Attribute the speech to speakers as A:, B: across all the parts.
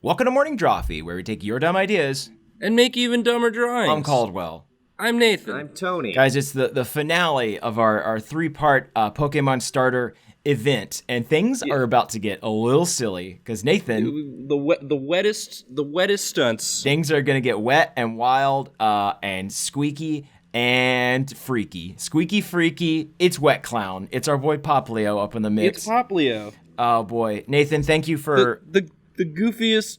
A: Welcome to Morning Drawfee, where we take your dumb ideas
B: and make even dumber drawings.
A: I'm Caldwell.
B: I'm Nathan.
C: I'm Tony.
A: Guys, it's the finale of our three-part Pokemon starter event, and things are about to get a little silly, because Nathan...
B: The wettest stunts.
A: Things are going to get wet and wild and squeaky and freaky. Squeaky freaky, it's Wet Clown. It's our boy Popplio up in the mix.
B: It's Popplio.
A: Oh boy. Nathan, thank you for...
B: The goofiest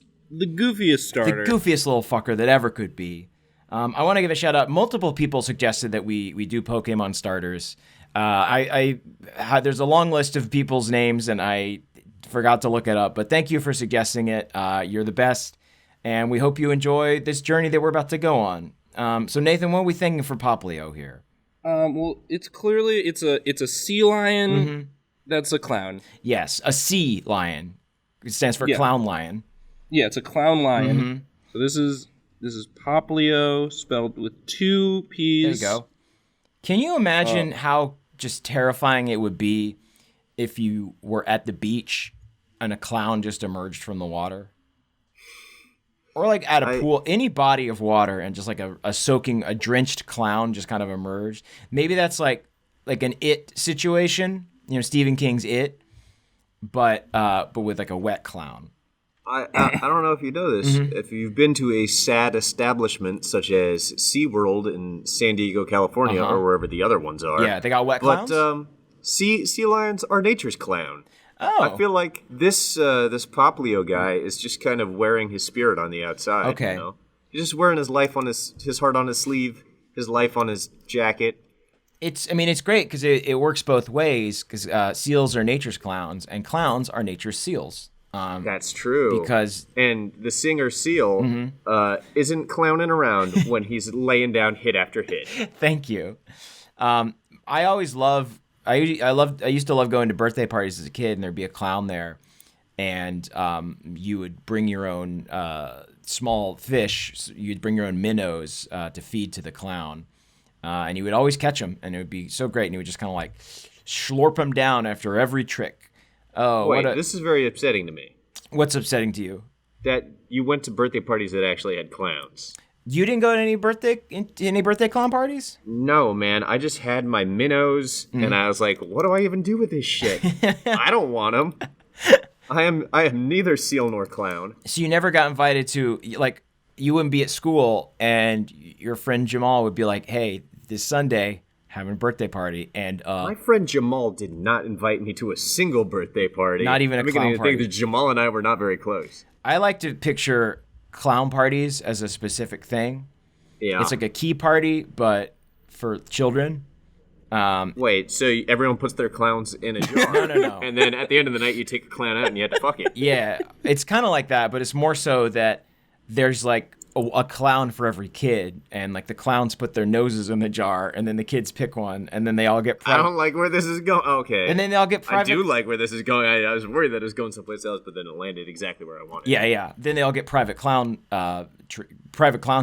B: starter.
A: The goofiest little fucker that ever could be. I want to give a shout out. Multiple people suggested that we do Pokemon starters. There's a long list of people's names, and I forgot to look it up. But thank you for suggesting it. You're the best, and we hope you enjoy this journey that we're about to go on. So Nathan, what are we thinking for Popplio here?
B: Well, it's clearly it's a sea lion. That's a clown.
A: Yes, a sea lion. It stands for clown lion.
B: Yeah, it's a clown lion. So this is Popplio, spelled with two P's.
A: There you go. Can you imagine how just terrifying it would be if you were at the beach and a clown just emerged from the water? Or like at a pool, any body of water, and just like a drenched clown just kind of emerged. Maybe that's like an It situation, Stephen King's It, but with like a wet clown.
C: I don't know if you know this. If you've been to a sad establishment such as SeaWorld in San Diego, California, or wherever the other ones are.
A: Yeah, they got wet clowns?
C: But sea lions are nature's clown.
A: Oh.
C: I feel like this Popplio guy is just kind of wearing his spirit on the outside.
A: Okay.
C: He's just wearing his life on his heart on his sleeve, his life on his jacket.
A: It's great because it works both ways, because seals are nature's clowns and clowns are nature's seals.
C: That's true. And the singer Seal isn't clowning around when he's laying down hit after hit.
A: Thank you. I used to love going to birthday parties as a kid, and there'd be a clown there, and you would bring your own small fish. So you'd bring your own minnows to feed to the clown, and he would always catch them, and it would be so great. And he would just kind of like slurp them down after every trick. Oh,
C: wait! This is very upsetting to me.
A: What's upsetting to you?
C: That you went to birthday parties that actually had clowns.
A: You didn't go to any birthday clown parties?
C: No, man. I just had my minnows, and I was like, "What do I even do with this shit? I don't want them. I am neither seal nor clown."
A: So you never got invited to, like, you wouldn't be at school, and your friend Jamal would be like, "Hey, this Sunday, having a birthday party," and
C: my friend Jamal did not invite me to a single birthday party.
A: Not even a clown party.
C: I'm beginning to think that Jamal and I were not very close.
A: I like to picture clown parties as a specific thing. Yeah, it's like a key party, but for children.
C: Wait, so everyone puts their clowns in a jar?
A: No.
C: And then at the end of the night, you take a clown out and you have to fuck it.
A: Yeah, it's kind of like that, but it's more so that there's like a clown for every kid, and like the clowns put their noses in the jar, and then the kids pick one, and then they all get
C: I don't like where this is going. Okay.
A: And then they all get private.
C: I do like where this is going. I was worried that it was going someplace else, but then it landed exactly where I wanted.
A: Yeah. Then they all get private clown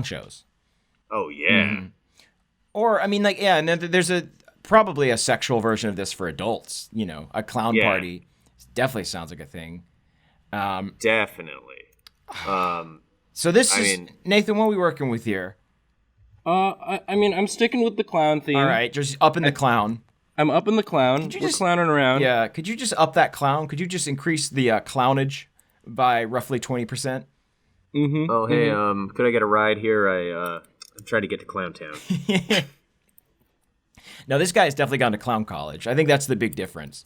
A: shows.
C: Oh, yeah.
A: Or, I mean, like, yeah, and then there's probably a sexual version of this for adults. A clown party definitely sounds like a thing.
C: Definitely.
A: So Nathan, what are we working with here?
B: I'm sticking with the clown theme.
A: All right, just up in the clown.
B: I'm up in the clown. We're clowning around.
A: Yeah, could you just up that clown? Could you just increase the clownage by roughly 20%?
C: Oh, hey, could I get a ride here? I'm trying to get to Clown Town.
A: No, this guy has definitely gone to clown college. I think that's the big difference.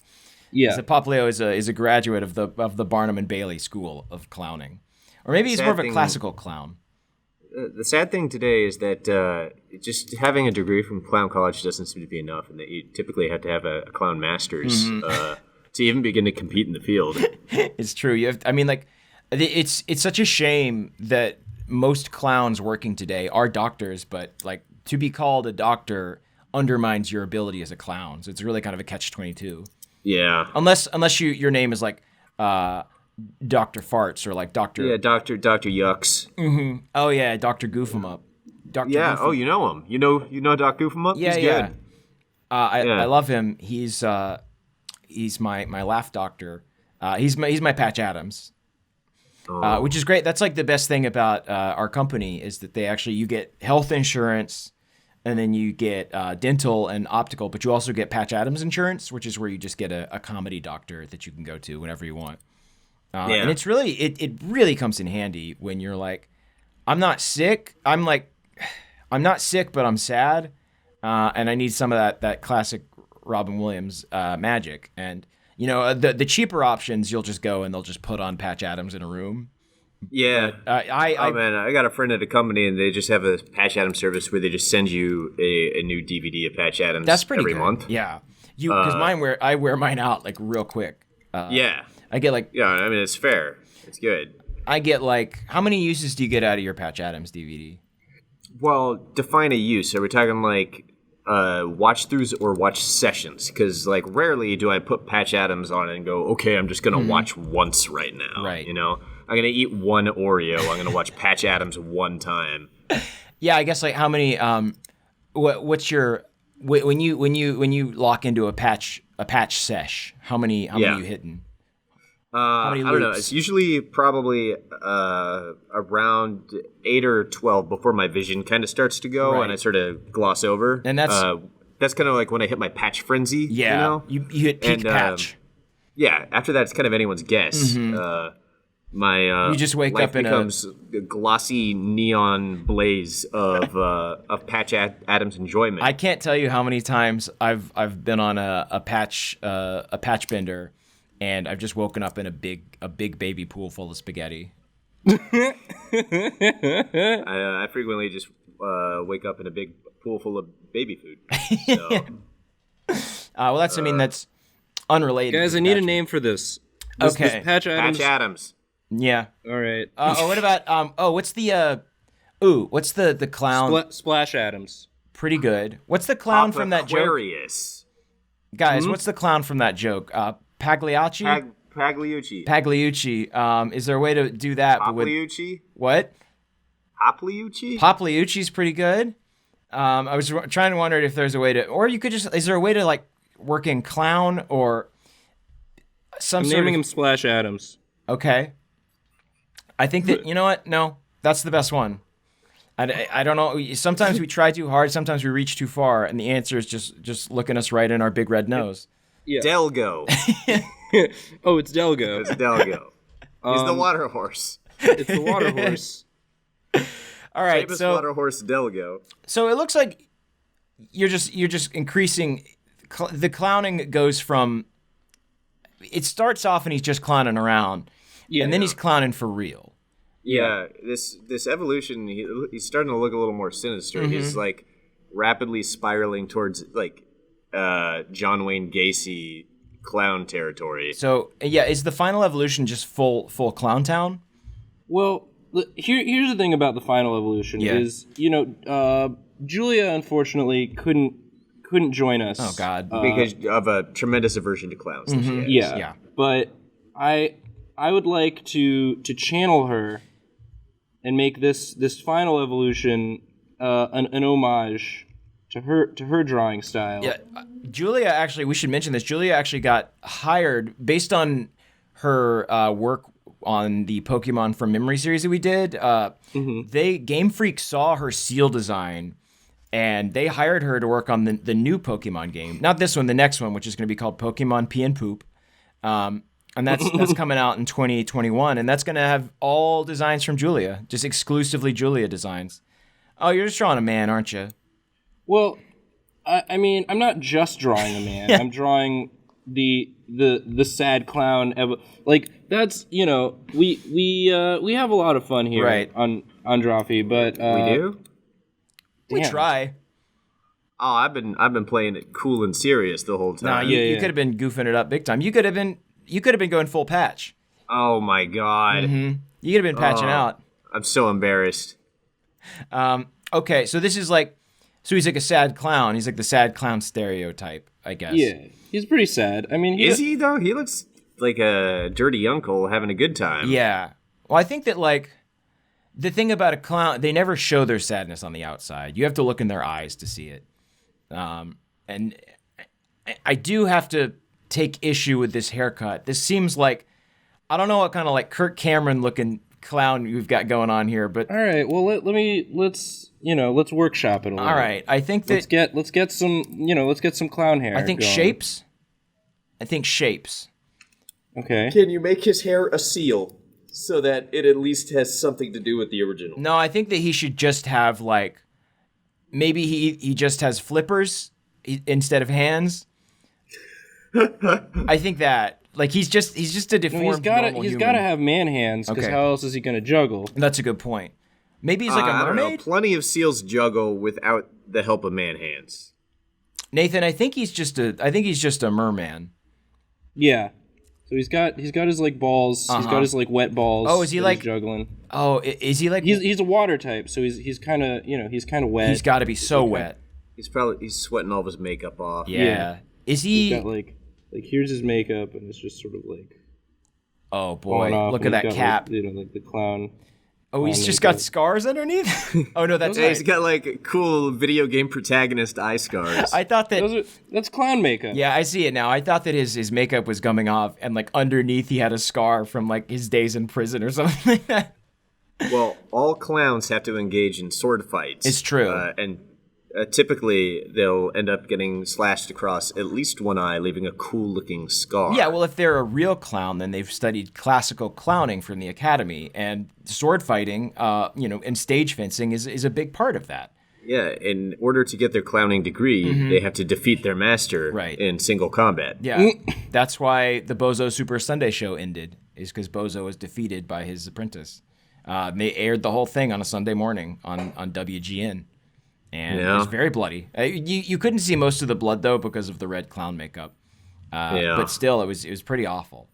B: Yeah,
A: Popplio is a graduate of the Barnum and Bailey School of Clowning. Or maybe he's more of a classical clown.
C: The sad thing today is that just having a degree from clown college doesn't seem to be enough, and that you typically have to have a clown master's to even begin to compete in the field.
A: It's true. It's such a shame that most clowns working today are doctors, but like to be called a doctor undermines your ability as a clown. So it's really kind of a catch-22.
C: Yeah.
A: Unless your name is like Dr. Farts or like Dr.
C: Yeah, Dr. Yucks.
A: Mm-hmm. Oh yeah, Dr. Goof 'em Up. Dr.
C: Yeah. Oh, you know him. You know Doc Goof 'em Up.
A: Yeah,
C: He's
A: yeah.
C: Good.
A: I love him. He's my laugh doctor. He's my Patch Adams. which is great. That's like the best thing about our company is that you get health insurance, and then you get dental and optical, but you also get Patch Adams insurance, which is where you just get a comedy doctor that you can go to whenever you want. And it's really it really comes in handy when you're like, I'm not sick. I'm not sick, but I'm sad, and I need some of that classic Robin Williams magic. And the cheaper options, you'll just go and they'll just put on Patch Adams in a room.
C: Yeah.
A: But,
C: man, I got a friend at a company, and they just have a Patch Adams service where they just send you a new DVD of Patch Adams
A: that's pretty
C: every
A: good.
C: month.
A: Yeah, because I wear mine out like real quick.
C: Yeah.
A: I get like
C: I mean, it's fair. It's good.
A: I get like, how many uses do you get out of your Patch Adams DVD?
C: Well, define a use. Are we talking like watch throughs or watch sessions? Because like rarely do I put Patch Adams on and go, okay, I'm just gonna watch once right now.
A: Right.
C: I'm gonna eat one Oreo. I'm gonna watch Patch Adams one time.
A: Yeah, I guess like how many? What's your when you lock into a patch sesh? How many you hitting?
C: I don't know. It's usually probably around 8 or 12 before my vision kind of starts to go, and I sort of gloss over.
A: And
C: that's kind of like when I hit my patch frenzy.
A: Yeah, you hit peak patch.
C: Yeah, after that, it's kind of anyone's guess.
A: Mm-hmm.
C: You
A: just wake
C: life
A: up in
C: becomes a glossy neon blaze of Patch Adams enjoyment.
A: I can't tell you how many times I've been on a patch bender, and I've just woken up in a big baby pool full of spaghetti.
C: I frequently just wake up in a big pool full of baby food. So.
A: Well, that's unrelated.
B: Guys, I need a name for this. This Patch Adams.
C: Patch Adams.
A: Yeah.
B: All right.
A: What about what's the clown?
B: Splash Adams.
A: Pretty good. What's the clown from that
C: Aquarius.
A: joke? Guys, what's the clown from that joke? Pagliacci?
C: Pagliucci.
A: Pagliucci. Is there a way to do that?
C: Poppliucci?
A: What?
C: Poppliucci?
A: Poppliucci's pretty good. I was trying to wonder if there's a way to, or you could just, is there a way to like work in clown or some
B: I'm
A: sort
B: naming
A: of...
B: him Splash Adams.
A: Okay. I think that, you know what? No, that's the best one. I don't know. Sometimes we try too hard. Sometimes we reach too far. And the answer is just looking us right in our big red nose.
B: Yeah.
C: Delgo.
B: Oh, it's Delgo.
C: It's Delgo. He's the water horse.
B: It's the water horse.
A: All right.
C: Famous water horse Delgo.
A: So it looks like you're just increasing. The clowning goes from. It starts off and he's just clowning around. Yeah. And then he's clowning for real.
C: Yeah, this evolution, he's starting to look a little more sinister. Mm-hmm. He's like rapidly spiraling towards like John Wayne Gacy clown territory.
A: So yeah, is the final evolution just full clown town?
B: Well, here's the thing about the final evolution is Julia unfortunately couldn't join us.
A: Oh God,
C: because of a tremendous aversion to clowns. That she has.
B: Yeah, but I would like to channel her and make this final evolution an homage to her drawing style.
A: Yeah, Julia actually, we should mention this. Julia actually got hired based on her work on the Pokemon from Memory series that we did. Game Freak saw her seal design, and they hired her to work on the new Pokemon game. Not this one, the next one, which is going to be called Pokemon Pee and Poop. And that's coming out in 2021, and that's going to have all designs from Julia, just exclusively Julia designs. Oh, you're just drawing a man, aren't you?
B: Well, I mean, I'm not just drawing a man. I'm drawing the sad clown. Like that's we have a lot of fun here on Drawfee, but
C: we do.
A: We try.
C: Oh, I've been playing it cool and serious the whole time.
A: Nah, you could have been goofing it up big time. You could have been going full patch.
C: Oh my God.
A: Mm-hmm. You could have been patching out.
C: I'm so embarrassed.
A: Okay, so this is like, so he's like a sad clown. He's like the sad clown stereotype, I guess.
B: Yeah, he's pretty sad. I mean,
C: is he though? He looks like a dirty uncle having a good time.
A: Yeah. Well, I think that like the thing about a clown, they never show their sadness on the outside. You have to look in their eyes to see it. And I do have to take issue with this haircut. This seems like I don't know what kind of like Kirk Cameron looking clown we've got going on here, but
B: All right. Well, let's workshop it a little.
A: all right. I think that
B: Let's get some clown hair.
A: I think
B: going.
A: shapes. I think shapes.
B: Okay.
D: Can you make his hair a seal so that it at least has something to do with the original?
A: No, I think that he should just have like maybe he just has flippers instead of hands. I think that like he's just a deformed normal
B: He's
A: human.
B: got to have man hands because
A: Okay.
B: how else is he going to juggle?
A: That's a good point. Maybe he's like a
C: I don't know.
A: mermaid.
C: Plenty of seals juggle without the help of man hands.
A: Nathan, I think he's just a merman.
B: Yeah. So he's got his like balls. He's got his like wet balls.
A: Oh, is he
B: that
A: like
B: he's juggling?
A: Oh, is he like
B: He's a water type, so he's kind of wet.
A: he's got to be so wet.
C: He's sweating all of his makeup off.
A: Yeah.
B: Yeah.
A: Is
B: He's
A: he
B: got like here's his makeup, and it's just sort of like
A: Oh
B: falling
A: boy,
B: off,
A: look
B: and
A: at
B: he's
A: that
B: got,
A: cap.
B: like, like the clown.
A: Oh, he's
B: clown
A: just
B: makeup.
A: got scars underneath? Oh no, that's
C: Yeah,
A: right.
C: he's got like cool video game protagonist eye scars.
A: I thought that
B: That's clown makeup.
A: Yeah, I see it now. I thought that his makeup was coming off and like underneath he had a scar from like his days in prison or something like that.
C: Well, all clowns have to engage in sword fights.
A: It's true.
C: And typically they'll end up getting slashed across at least one eye, leaving a cool-looking scar.
A: Yeah, well, if they're a real clown, then they've studied classical clowning from the academy, and sword fighting, and stage fencing is a big part of that.
C: Yeah, in order to get their clowning degree, they have to defeat their master
A: Right.
C: in single combat.
A: Yeah, that's why the Bozo Super Sunday show ended, is because Bozo was defeated by his apprentice. They aired the whole thing on a Sunday morning on WGN, and it was very bloody. You couldn't see most of the blood though because of the red clown makeup. But still, it was pretty awful.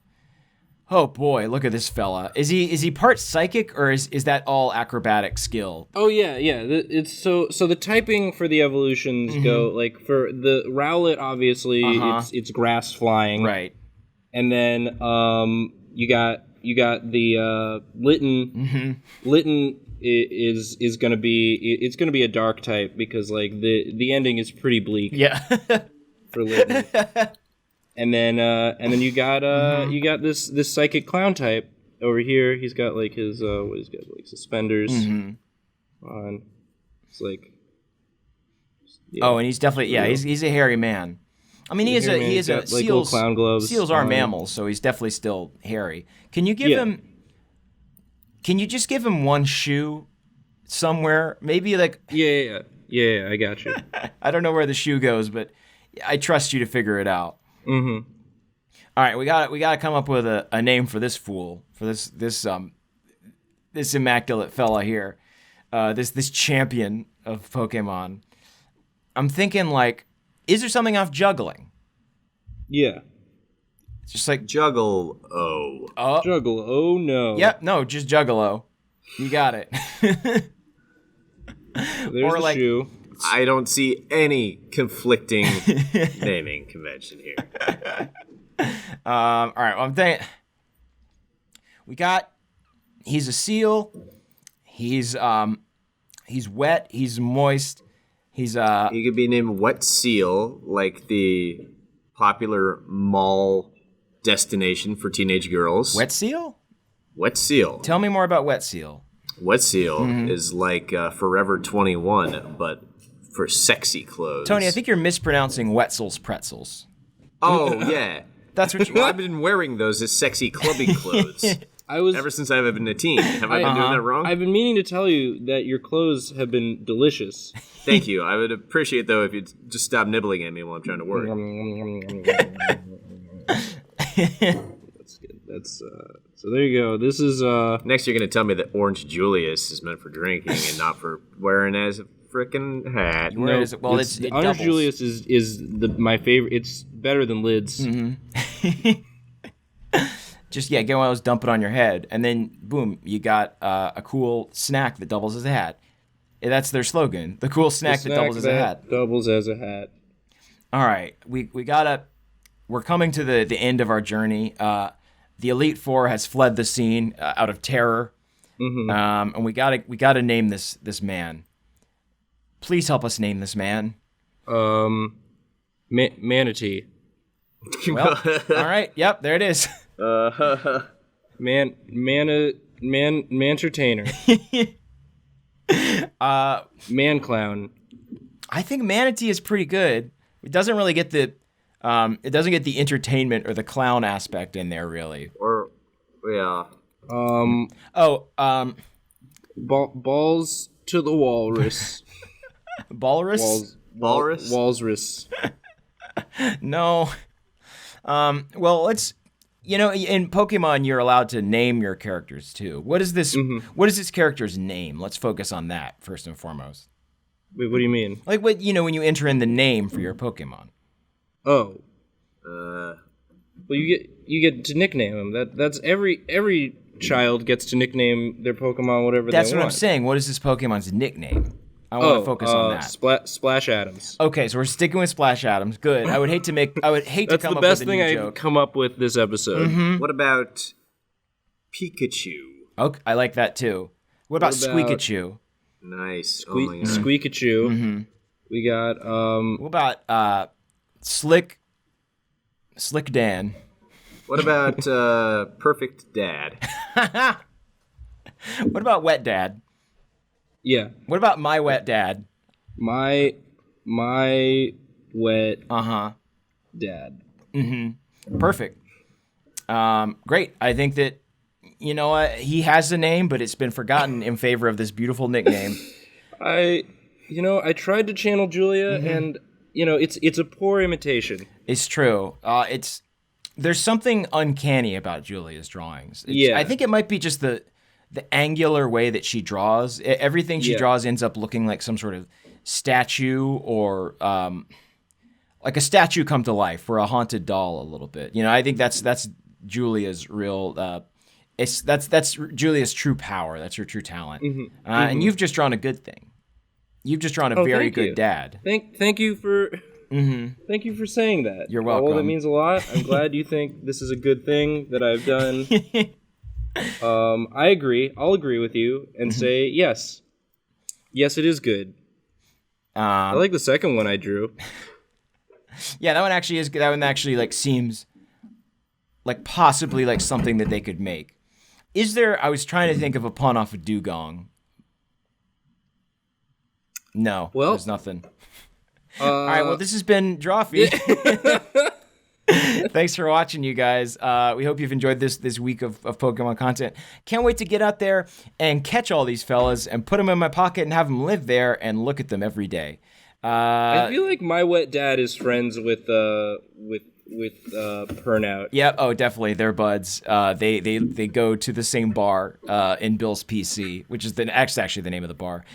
A: Oh boy, look at this fella. Is he part psychic or is that all acrobatic skill?
B: Oh yeah. It's so the typing for the evolutions go like for the Rowlet obviously it's grass flying.
A: Right.
B: And then you got the Litten. Litten is gonna be a dark type because like the ending is pretty bleak.
A: Yeah.
B: For Litten. And then you got this psychic clown type over here. He's got like his he's got like suspenders on. It's like
A: Oh, and he's definitely he's a hairy man. I mean, he is a
B: got, like, little
A: seals.
B: clown gloves
A: Seals are
B: on.
A: mammals, so he's definitely still hairy. Can you give him? Can you just give him one shoe somewhere? Maybe like
B: Yeah, I got you.
A: I don't know where the shoe goes, but I trust you to figure it out.
B: Mm-hmm.
A: All right, we got to come up with a name for this fool, for this immaculate fella here, this champion of Pokemon. I'm thinking like, is there something off juggling?
B: Yeah.
A: It's just like
C: Juggle.
B: Juggle. Oh no.
A: Yep, no, just Juggalo. You got it.
B: There's
A: or
B: the
A: like-
B: shoe.
C: I don't see any conflicting naming convention here.
A: All right, well, I'm thinking he's a seal. He's wet. He's moist. He's
C: He could be named Wet Seal, like the popular mall destination for teenage girls.
A: Wet Seal.
C: Wet Seal.
A: Tell me more about Wet Seal.
C: Wet Seal is like Forever 21, but for sexy clothes.
A: Tony, I think you're mispronouncing Wetzel's pretzels.
C: Oh, yeah.
A: That's what you.
C: Well, I've been wearing those as sexy clubbing clothes ever since I've been a teen. Have I been doing that wrong?
B: I've been meaning to tell you that your clothes have been delicious.
C: Thank you. I would appreciate, though, if you'd just stop nibbling at me while I'm trying to work.
B: That's good. That's so there you go. This is
C: Next, you're going to tell me that Orange Julius is meant for drinking and not for wearing as a frickin' hat.
A: Where is it? Well, it
B: Orange
A: doubles.
B: Julius is my favorite. It's better than Lids.
A: Just get one of those, dump it on your head, and then boom, you got a cool snack that doubles as a hat. Yeah, that's their slogan: the cool snack that doubles as a hat.
B: Doubles as a hat.
A: All right, we're coming to the end of our journey. The Elite Four has fled the scene out of terror, and we gotta name this man. Please help us name this man.
B: Manatee.
A: Well, all right, yep, there it is.
B: Man-entertainer. Man clown.
A: I think manatee is pretty good. It doesn't really get the entertainment or the clown aspect in there really.
C: Or yeah.
B: Balls to the walrus.
A: Walrus?
C: Walrus?
B: Walrus.
A: No. Well, let's. In Pokemon, you're allowed to name your characters too. What is this? What is this character's name? Let's focus on that first and foremost.
B: Wait, what do you mean?
A: Like when you enter in the name for your Pokemon.
B: Oh. Well, you get to nickname them. That's every child gets to nickname their Pokemon whatever
A: That's
B: they
A: what
B: want.
A: I'm saying. What is this Pokemon's nickname? I want to focus on that.
B: Splash Adams.
A: Okay, so we're sticking with Splash Adams. Good. I would hate to come up with a new joke.
B: That's the best thing I could come up with this episode.
C: What about Pikachu?
A: Okay, I like that too. What about Squeakachu?
C: Nice. Oh my God.
B: Squeakachu. We got
A: What about Slick Dan?
C: What about Perfect Dad?
A: What about Wet Dad?
B: Yeah.
A: What about My Wet Dad?
B: My wet dad.
A: Perfect. Great. I think that he has a name, but it's been forgotten in favor of this beautiful nickname.
B: I tried to channel Julia, and it's a poor imitation.
A: It's true. There's something uncanny about Julia's drawings.
B: Yeah.
A: I think it might be just the angular way that she draws. Everything she draws ends up looking like some sort of statue or like a statue come to life or a haunted doll a little bit. I think that's Julia's real that's Julia's true power. That's her true talent. And you've just drawn a good thing. You've just drawn a very good dad.
B: Thank you for thank you for saying that.
A: You're welcome.
B: Well, that means a lot. I'm glad you think this is a good thing that I've done. I agree. I'll agree with you and say yes. Yes, it is good. I like the second one I drew.
A: Yeah, that one actually is good. That one actually seems like possibly like something that they could make. I was trying to think of a pun off of Dugong. No,
B: well,
A: there's nothing. All right, well, this has been Drawfee. Thanks for watching, you guys. We hope you've enjoyed this week of Pokemon content. Can't wait to get out there and catch all these fellas and put them in my pocket and have them live there and look at them every day.
B: I feel like My Wet Dad is friends with Pernout.
A: Yep. Oh, definitely. They're buds. They go to the same bar in Bill's PC, which is actually the name of the bar.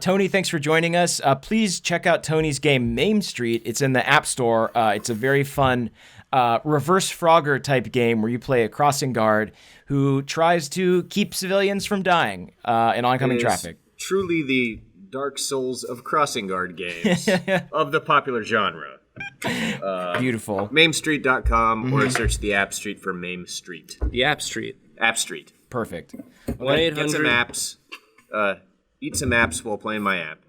A: Tony, thanks for joining us. Please check out Tony's game Main Street. It's in the App Store. It's a very fun reverse Frogger type game where you play a crossing guard who tries to keep civilians from dying in oncoming traffic.
C: Truly the Dark Souls of crossing guard games of the popular genre.
A: Beautiful.
C: MameStreet.com or search the App Street for Mame Street.
B: The App Street.
C: App Street.
A: Perfect.
B: 1-800.
C: Get some apps. Eat some apps while playing my app.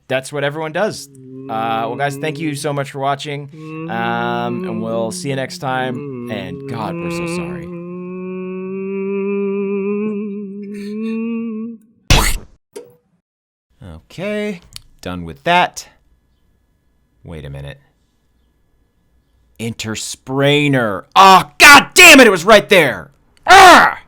A: That's what everyone does. Well, guys, thank you so much for watching. And we'll see you next time. And God, we're so sorry. Okay. Done with that. Wait a minute. Intersprainer. Oh, God damn it, it was right there. Ah!